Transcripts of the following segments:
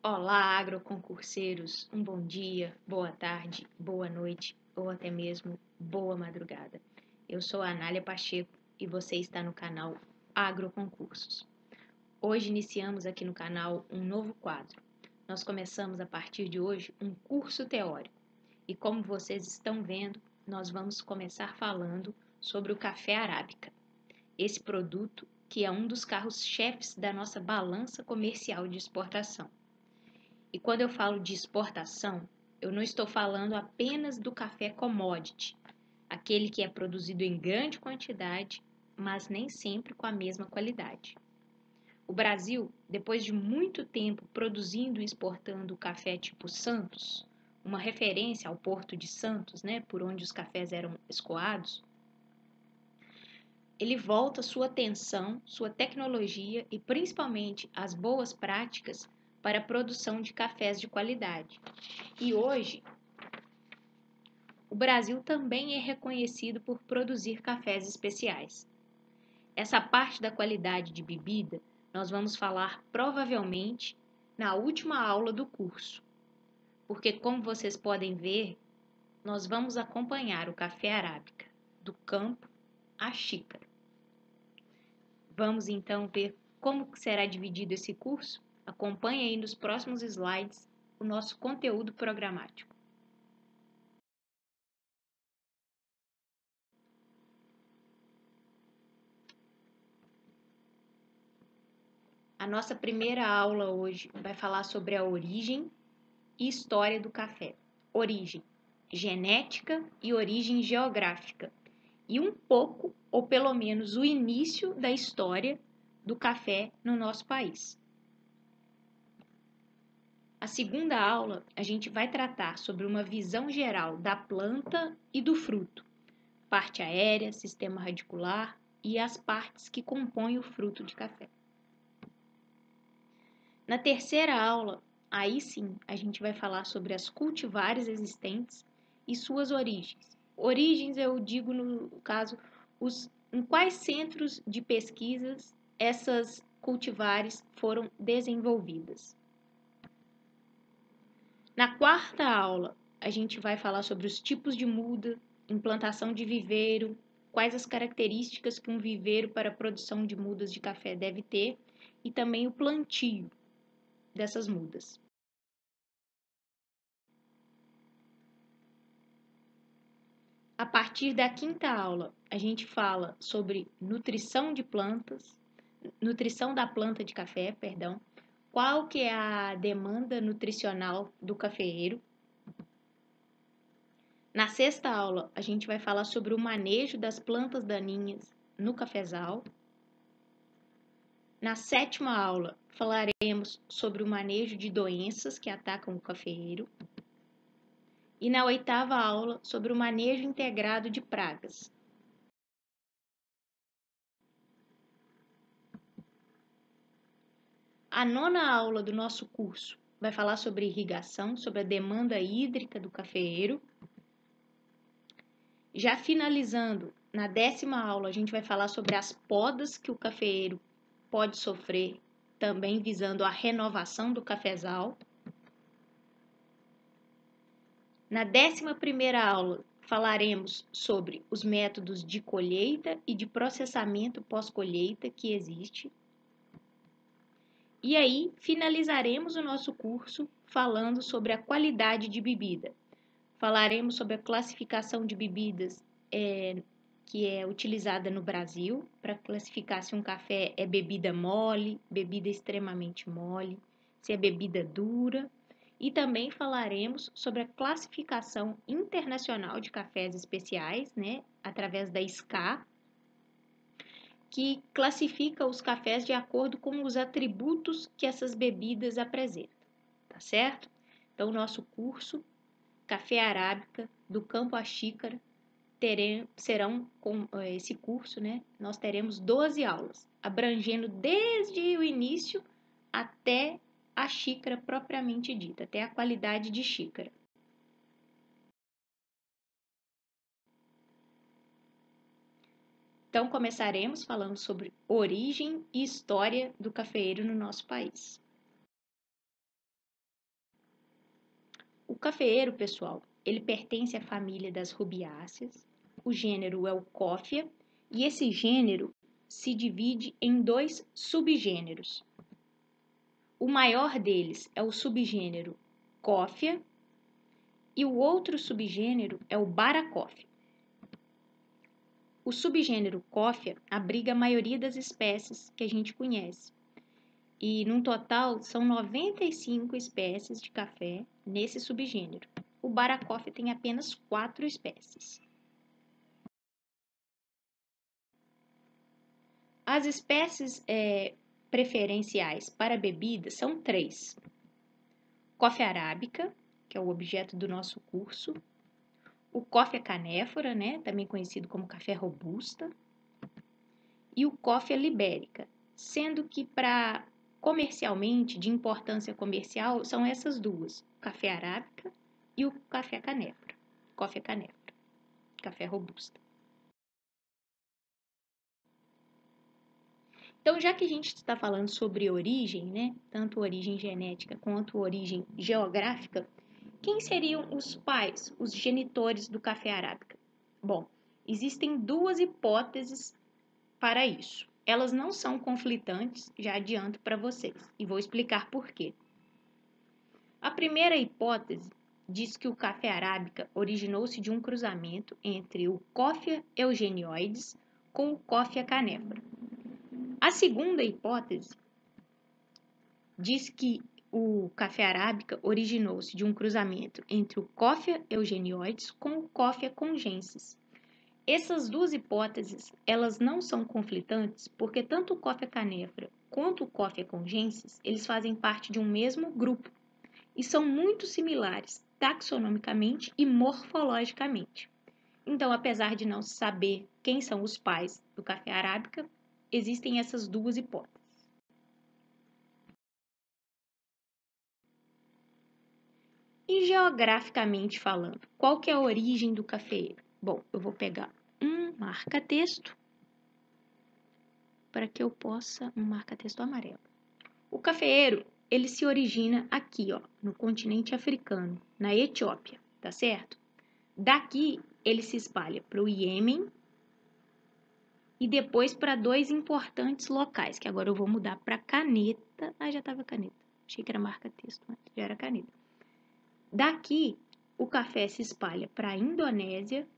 Olá, agroconcurseiros, um bom dia, boa tarde, boa noite ou até mesmo boa madrugada. Eu sou a Anália Pacheco e você está no canal Agroconcursos. Hoje iniciamos aqui no canal um novo quadro. Nós começamos a partir de hoje um curso teórico e como vocês estão vendo, nós vamos começar falando sobre o café arábica. Esse produto que é um dos carros-chefes da nossa balança comercial de exportação. E quando eu falo de exportação, eu não estou falando apenas do café commodity, aquele que é produzido em grande quantidade, mas nem sempre com a mesma qualidade. O Brasil, depois de muito tempo produzindo e exportando o café tipo Santos, uma referência ao Porto de Santos, né, por onde os cafés eram escoados, ele volta sua atenção, sua tecnologia e principalmente as boas práticas para a produção de cafés de qualidade. E hoje, o Brasil também é reconhecido por produzir cafés especiais. Essa parte da qualidade de bebida nós vamos falar provavelmente na última aula do curso, porque como vocês podem ver, nós vamos acompanhar o café arábica do campo à xícara. Vamos então ver como será dividido esse curso? Acompanhe aí nos próximos slides o nosso conteúdo programático. A nossa primeira aula hoje vai falar sobre a origem e história do café. Origem genética e origem geográfica. E um pouco, ou pelo menos o início da história do café no nosso país. A segunda aula, a gente vai tratar sobre uma visão geral da planta e do fruto, parte aérea, sistema radicular e as partes que compõem o fruto de café. Na terceira aula, aí sim, a gente vai falar sobre as cultivares existentes e suas origens. Origens, eu digo no caso, em quais centros de pesquisas essas cultivares foram desenvolvidas. Na quarta aula, a gente vai falar sobre os tipos de muda, implantação de viveiro, quais as características que um viveiro para a produção de mudas de café deve ter e também o plantio dessas mudas. A partir da quinta aula, a gente fala sobre nutrição de plantas, nutrição da planta de café, perdão, qual que é a demanda nutricional do cafeeiro. Na sexta aula, a gente vai falar sobre o manejo das plantas daninhas no cafezal. Na sétima aula, falaremos sobre o manejo de doenças que atacam o cafeeiro. E na oitava aula, sobre o manejo integrado de pragas. A nona aula do nosso curso vai falar sobre irrigação, sobre a demanda hídrica do cafeeiro. Já finalizando, na décima aula, a gente vai falar sobre as podas que o cafeeiro pode sofrer, também visando a renovação do cafezal. Na 11ª aula, falaremos sobre os métodos de colheita e de processamento pós-colheita que existe. E aí, finalizaremos o nosso curso falando sobre a qualidade de bebida. Falaremos sobre a classificação de bebidas que é utilizada no Brasil, para classificar se um café é bebida mole, bebida extremamente mole, se é bebida dura. E também falaremos sobre a classificação internacional de cafés especiais, né, através da SCA, que classifica os cafés de acordo com os atributos que essas bebidas apresentam, tá certo? Então, o nosso curso Café Arábica, do campo à xícara, serão com esse curso, né? Nós teremos 12 aulas, abrangendo desde o início até a xícara propriamente dita, até a qualidade de xícara. Então, começaremos falando sobre origem e história do cafeeiro no nosso país. O cafeeiro, pessoal, ele pertence à família das rubiáceas, o gênero é o Coffea, e esse gênero se divide em 2 subgêneros. O maior deles é o subgênero Coffea e o outro subgênero é o Baracoffea. O subgênero Coffea abriga a maioria das espécies que a gente conhece. E, num total, são 95 espécies de café nesse subgênero. O Baracoffea tem apenas 4 espécies. As espécies preferenciais para bebida são 3. Coffea arábica, que é o objeto do nosso curso. O Coffea canéfora, né, também conhecido como café robusta. E o Coffea libérica, sendo que comercialmente, de importância comercial, são essas duas, o café arábica e o café canéfora, Coffea canéfora, café robusta. Então, já que a gente está falando sobre origem, né, tanto origem genética quanto origem geográfica, quem seriam os pais, os genitores do café arábica? Bom, existem 2 hipóteses para isso. Elas não são conflitantes, já adianto para vocês, e vou explicar por quê. A primeira hipótese diz que o café arábica originou-se de um cruzamento entre o Coffea eugenioides com o Coffea canéfora. A segunda hipótese diz que o café arábica originou-se de um cruzamento entre o Coffea eugenioides com o Coffea congensis. Essas 2 hipóteses, elas não são conflitantes porque tanto o Coffea canéfora quanto o Coffea congensis, eles fazem parte de um mesmo grupo e são muito similares taxonomicamente e morfologicamente. Então, apesar de não se saber quem são os pais do café arábica, existem essas 2 hipóteses. E geograficamente falando, qual que é a origem do cafeeiro? Bom, eu vou pegar um marca-texto para que eu possa, um marca-texto amarelo. O cafeeiro, ele se origina aqui, ó, no continente africano, na Etiópia, tá certo? Daqui, ele se espalha para o Iêmen e depois para 2 importantes locais, que agora eu vou mudar para caneta. Ah, já estava caneta. Achei que era marca-texto, mas já era caneta. Daqui, o café se espalha para a Indonésia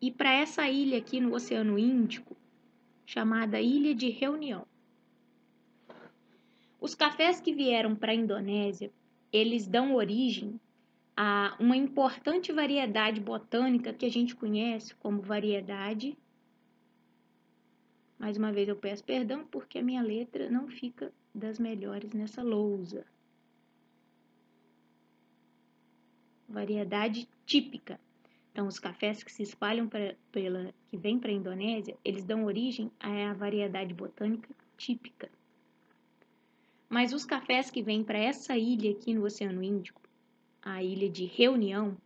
e para essa ilha aqui no Oceano Índico, chamada Ilha de Reunião. Os cafés que vieram para a Indonésia, eles dão origem a uma importante variedade botânica que a gente conhece como variedade. Mais uma vez eu peço perdão porque a minha letra não fica das melhores nessa lousa. Variedade típica. Então, os cafés que se espalham que vêm para a Indonésia, eles dão origem à variedade botânica típica. Mas os cafés que vêm para essa ilha aqui no Oceano Índico, a ilha de Reunião,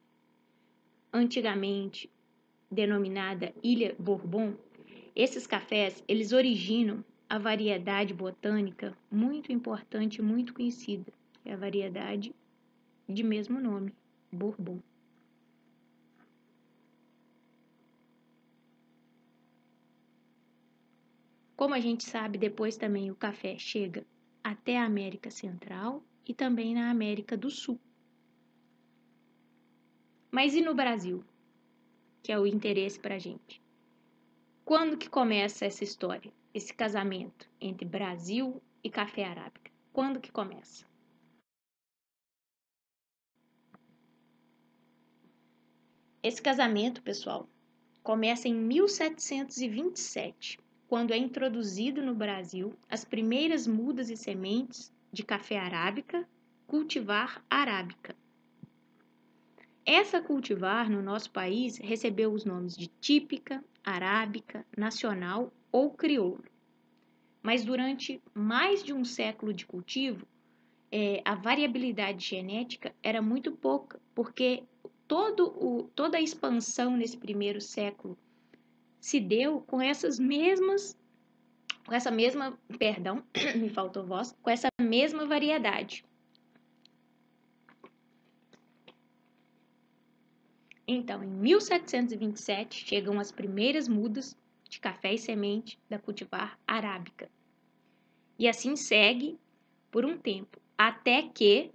antigamente denominada Ilha Bourbon, esses cafés, eles originam a variedade botânica muito importante, muito conhecida, que é a variedade de mesmo nome, Bourbon. Como a gente sabe, depois também o café chega até a América Central e também na América do Sul. Mas e no Brasil? Que é o interesse para a gente. Quando que começa essa história? Esse casamento entre Brasil e café arábica? Quando que começa? Esse casamento, pessoal, começa em 1727, quando é introduzido no Brasil as primeiras mudas e sementes de café arábica, cultivar arábica. Essa cultivar no nosso país recebeu os nomes de típica, arábica, nacional ou crioulo. Mas durante mais de um século de cultivo, a variabilidade genética era muito pouca, porque toda a expansão nesse primeiro século se deu com essa mesma, perdão, me faltou voz, com essa mesma variedade. Então, em 1727, chegam as primeiras mudas de café e semente da cultivar arábica. E assim segue por um tempo, até que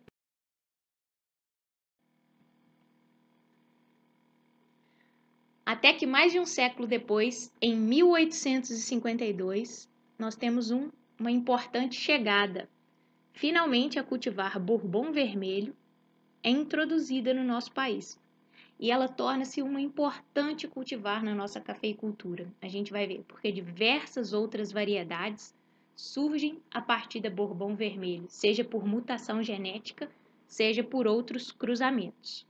mais de um século depois, em 1852, nós temos uma importante chegada. Finalmente, a cultivar Bourbon vermelho é introduzida no nosso país. E ela torna-se uma importante cultivar na nossa cafeicultura. A gente vai ver, porque diversas outras variedades surgem a partir da Bourbon vermelho, seja por mutação genética, seja por outros cruzamentos.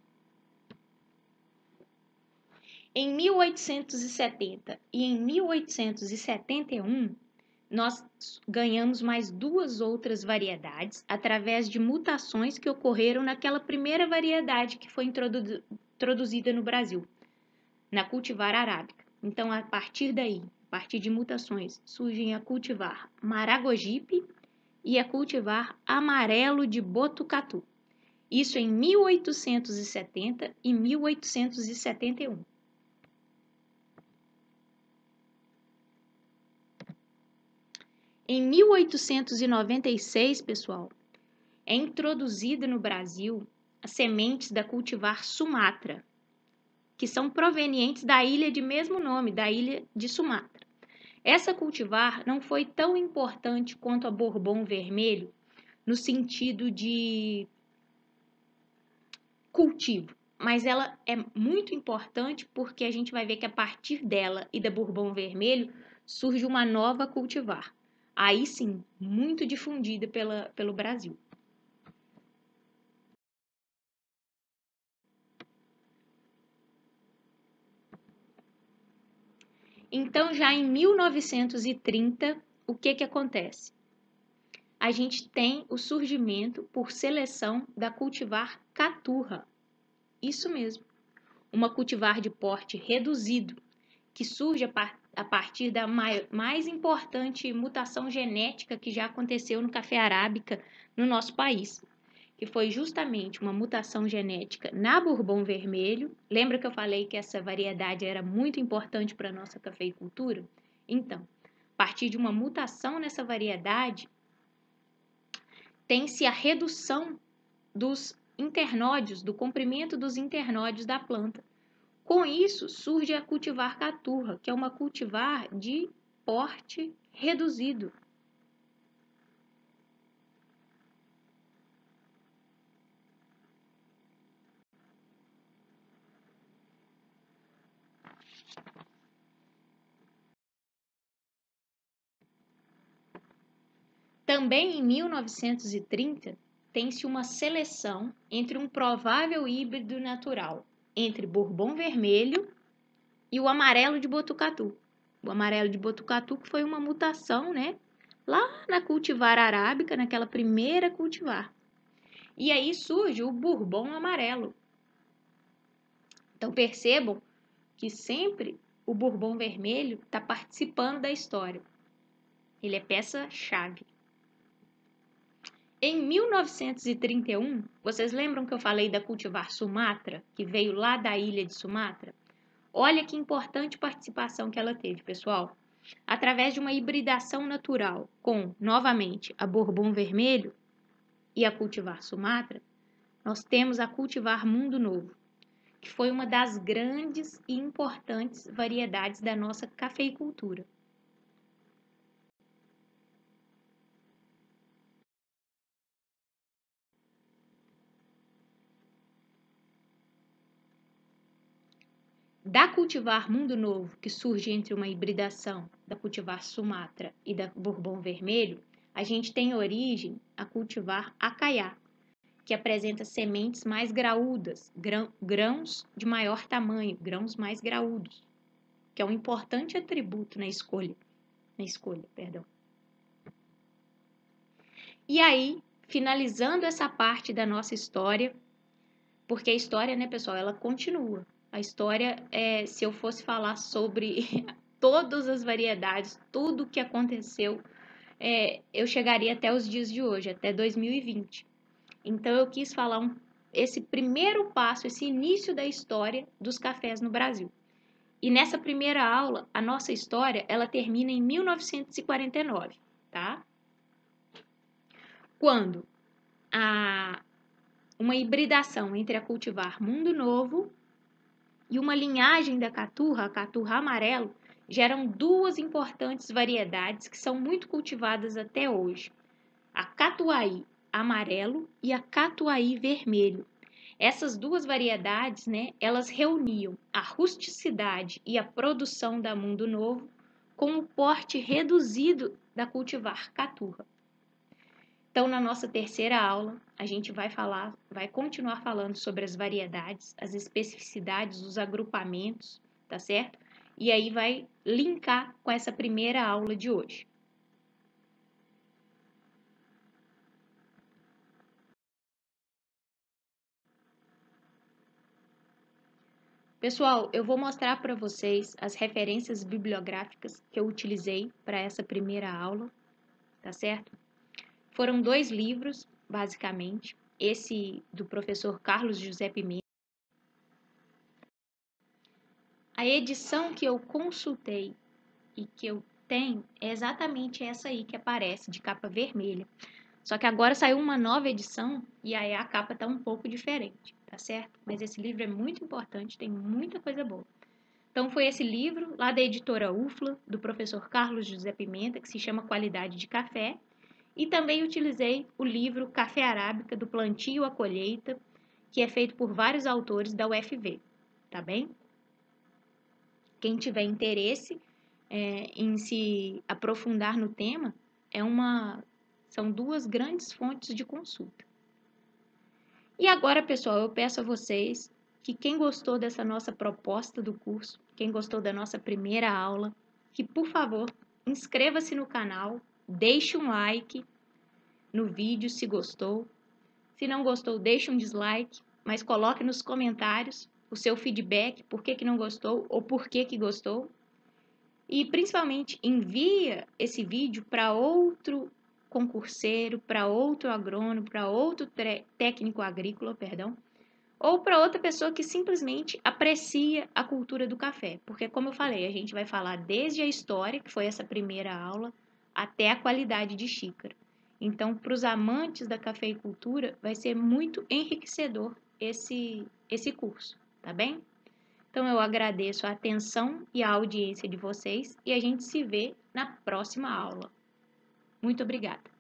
Em 1870 e em 1871, nós ganhamos mais duas outras variedades através de mutações que ocorreram naquela primeira variedade que foi introduzida no Brasil, na cultivar arábica. Então, a partir daí, a partir de mutações, surgem a cultivar Maragogipe e a cultivar Amarelo de Botucatu. Isso em 1870 e 1871. Em 1896, pessoal, é introduzida no Brasil as sementes da cultivar Sumatra, que são provenientes da ilha de mesmo nome, da ilha de Sumatra. Essa cultivar não foi tão importante quanto a Bourbon vermelho no sentido de cultivo, mas ela é muito importante porque a gente vai ver que a partir dela e da Bourbon vermelho surge uma nova cultivar. Aí sim, muito difundida pelo Brasil. Então, já em 1930, o que acontece? A gente tem o surgimento por seleção da cultivar Caturra. Isso mesmo, uma cultivar de porte reduzido, que surge a partir da mais importante mutação genética que já aconteceu no café arábica no nosso país, que foi justamente uma mutação genética na Bourbon vermelho. Lembra que eu falei que essa variedade era muito importante para a nossa cafeicultura? Então, a partir de uma mutação nessa variedade, tem-se a redução dos internódios, do comprimento dos internódios da planta. Com isso, surge a cultivar Caturra, que é uma cultivar de porte reduzido. Também em 1930, tem-se uma seleção entre um provável híbrido natural entre Bourbon vermelho e o amarelo de Botucatu. O amarelo de Botucatu que foi uma mutação, né? Lá na cultivar arábica, naquela primeira cultivar. E aí surge o Bourbon amarelo. Então percebam que sempre o Bourbon vermelho está participando da história. Ele é peça-chave. Em 1931, vocês lembram que eu falei da cultivar Sumatra, que veio lá da ilha de Sumatra? Olha que importante participação que ela teve, pessoal. Através de uma hibridação natural com, novamente, a Bourbon vermelho e a cultivar Sumatra, nós temos a cultivar Mundo Novo, que foi uma das grandes e importantes variedades da nossa cafeicultura. Da cultivar Mundo Novo, que surge entre uma hibridação da cultivar Sumatra e da Bourbon vermelho, a gente tem origem a cultivar Acaiá, que apresenta sementes mais graúdas, grãos de maior tamanho, grãos mais graúdos, que é um importante atributo na escolha, perdão. E aí, finalizando essa parte da nossa história, porque a história, né, pessoal, ela continua. A história, se eu fosse falar sobre todas as variedades, tudo o que aconteceu, eu chegaria até os dias de hoje, até 2020. Então, eu quis falar esse primeiro passo, esse início da história dos cafés no Brasil. E nessa primeira aula, a nossa história, ela termina em 1949, tá? Quando uma hibridação entre a cultivar Mundo Novo e uma linhagem da caturra, a caturra amarelo, geram duas importantes variedades que são muito cultivadas até hoje: a catuai amarelo e a catuai vermelho. Essas duas variedades, né, elas reuniam a rusticidade e a produção da Mundo Novo com o porte reduzido da cultivar caturra. Então, na nossa terceira aula, a gente vai continuar falando sobre as variedades, as especificidades, os agrupamentos, tá certo? E aí vai linkar com essa primeira aula de hoje. Pessoal, eu vou mostrar para vocês as referências bibliográficas que eu utilizei para essa primeira aula, tá certo? Foram 2 livros, basicamente. Esse do professor Carlos José Pimenta. A edição que eu consultei e que eu tenho é exatamente essa aí que aparece, de capa vermelha. Só que agora saiu uma nova edição e aí a capa está um pouco diferente, tá certo? Mas esse livro é muito importante, tem muita coisa boa. Então foi esse livro, lá da editora UFLA, do professor Carlos José Pimenta, que se chama Qualidade de Café. E também utilizei o livro Café Arábica, do Plantio à Colheita, que é feito por vários autores da UFV, tá bem? Quem tiver interesse em se aprofundar no tema, são 2 grandes fontes de consulta. E agora, pessoal, eu peço a vocês que quem gostou dessa nossa proposta do curso, quem gostou da nossa primeira aula, que, por favor, inscreva-se no canal, deixe um like no vídeo se gostou. Se não gostou, deixe um dislike, mas coloque nos comentários o seu feedback, por que não gostou ou por que gostou. E, principalmente, envia esse vídeo para outro concurseiro, para outro agrônomo, para outro técnico agrícola, ou para outra pessoa que simplesmente aprecia a cultura do café. Porque, como eu falei, a gente vai falar desde a história, que foi essa primeira aula, até a qualidade de xícara. Então, para os amantes da cafeicultura, vai ser muito enriquecedor esse curso, tá bem? Então, eu agradeço a atenção e a audiência de vocês e a gente se vê na próxima aula. Muito obrigada!